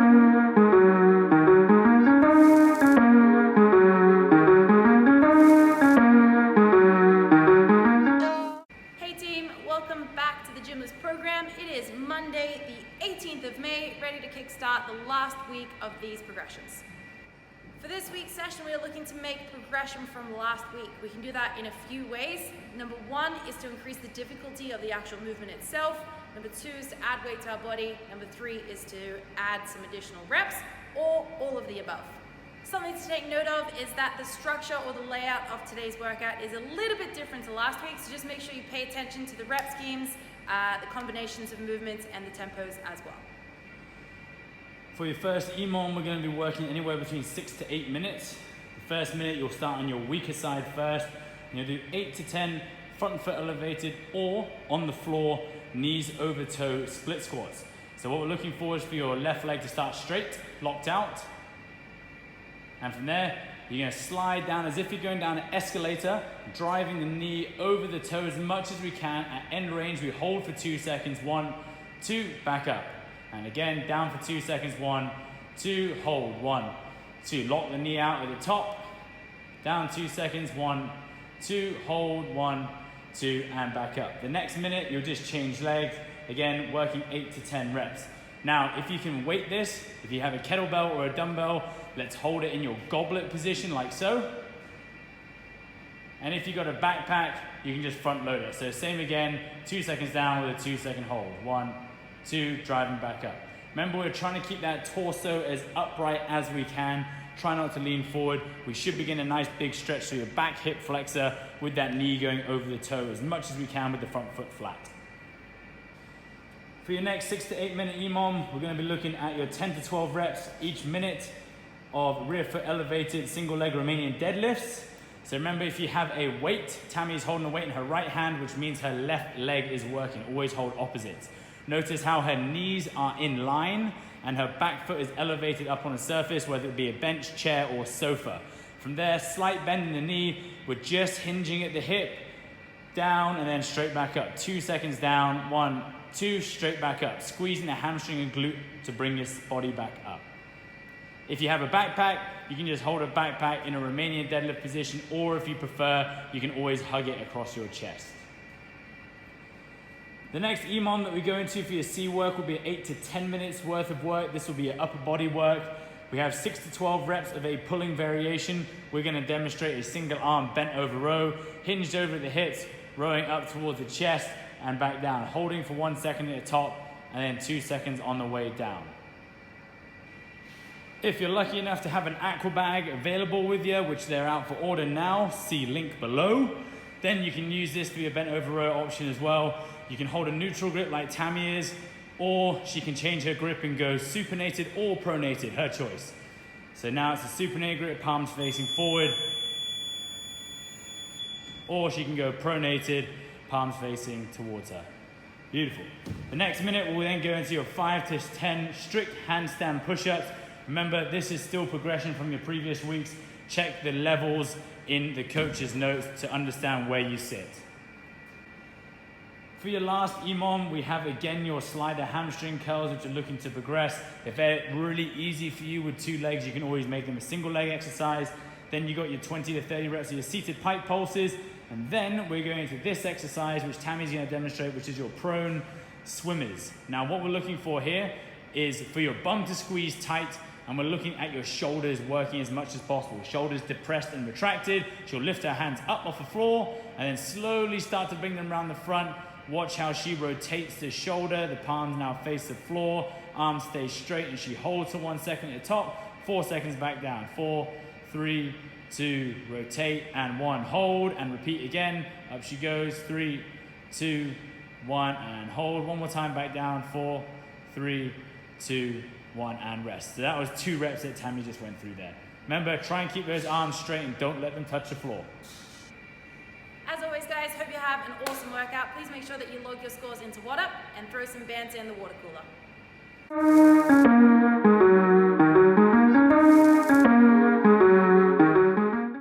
Hey team, welcome back to the GYMLESS program. It is Monday, the 18th of May, ready to kickstart the last week of these progressions. For this week's session, we are looking to make progression from last week. We can do that in a few ways. Number one is to increase the difficulty of the actual movement itself. Number two is to add weight to our body. Number three is to add some additional reps, or all of the above. Something to take note of is that the structure or the layout of today's workout is a little bit different to last week, so just make sure you pay attention to the rep schemes, the combinations of movements, and the tempos as well. For your first EMOM, we're going to be working anywhere between 6 to 8 minutes. The first minute, you'll start on your weaker side first. You'll do 8 to 10 front foot elevated or on the floor, knees over toe split squats. So what we're looking for is for your left leg to start straight, locked out. And from there, you're going to slide down as if you're going down an escalator, driving the knee over the toe as much as we can. At end range, we hold for 2 seconds. 1, 2, back up. And again, down for 2 seconds. 1, 2, hold. 1, 2. Lock the knee out at the top. Down 2 seconds. 1, 2, hold. 1, 2, and back up. The next minute, you'll just change legs. Again, working 8 to 10 reps. Now, if you can weight this, if you have a kettlebell or a dumbbell, let's hold it in your goblet position like so. And if you've got a backpack, you can just front load it. So same again, 2 seconds down with a 2 second hold. 1, 2, driving back up. Remember, we're trying to keep that torso as upright as we can. Try not to lean forward. We should begin a nice big stretch through your back hip flexor with that knee going over the toe as much as we can with the front foot flat. For your next 6 to 8 minute EMOM, we're going to be looking at your 10 to 12 reps each minute of rear foot elevated single leg Romanian deadlifts. So remember, if you have a weight, Tammy is holding a weight in her right hand, which means her left leg is working. Always hold opposites. Notice how her knees are in line and her back foot is elevated up on a surface, whether it be a bench, chair, or sofa. From there, slight bend in the knee. We're just hinging at the hip, down and then straight back up. 2 seconds down, 1, 2, straight back up. Squeezing the hamstring and glute to bring your body back up. If you have a backpack, you can just hold a backpack in a Romanian deadlift position, or if you prefer, you can always hug it across your chest. The next EMOM that we go into for your C work will be 8 to 10 minutes worth of work. This will be your upper body work. We have 6 to 12 reps of a pulling variation. We're going to demonstrate a single arm bent over row, hinged over at the hips, rowing up towards the chest and back down, holding for 1 second at the top and then 2 seconds on the way down. If you're lucky enough to have an aqua bag available with you, which they're out for order now, see link below, then you can use this for your bent over row option as well. You can hold a neutral grip like Tammy is, or she can change her grip and go supinated or pronated, her choice. So now it's a supinated grip, palms facing forward, or she can go pronated, palms facing towards her. Beautiful. The next minute we'll then go into your 5 to 10 strict handstand push-ups. Remember, this is still progression from your previous weeks. Check the levels in the coach's notes to understand where you sit. For your last EMOM, we have again your slider hamstring curls, which are looking to progress. If they're really easy for you with 2 legs, you can always make them a single leg exercise. Then you got your 20 to 30 reps of your seated pike pulses. And then we're going into this exercise, which Tammy's going to demonstrate, which is your prone swimmers. Now, what we're looking for here is for your bum to squeeze tight, and we're looking at your shoulders working as much as possible. Shoulders depressed and retracted. She'll lift her hands up off the floor and then slowly start to bring them around the front. Watch how she rotates the shoulder. The palms now face the floor. Arms stay straight and she holds for 1 second at the top. 4 seconds back down. 4, 3, 2, rotate, and 1, hold, and repeat again. Up she goes. 3, 2, 1, and hold. One more time back down. 4, 3, 2, 1, and rest. So that was 2 reps that Tammy just went through there. Remember, try and keep those arms straight and don't let them touch the floor. As always, guys, hope you have an awesome workout. Please make sure that you log your scores into WhatsApp and throw some banter in the water cooler.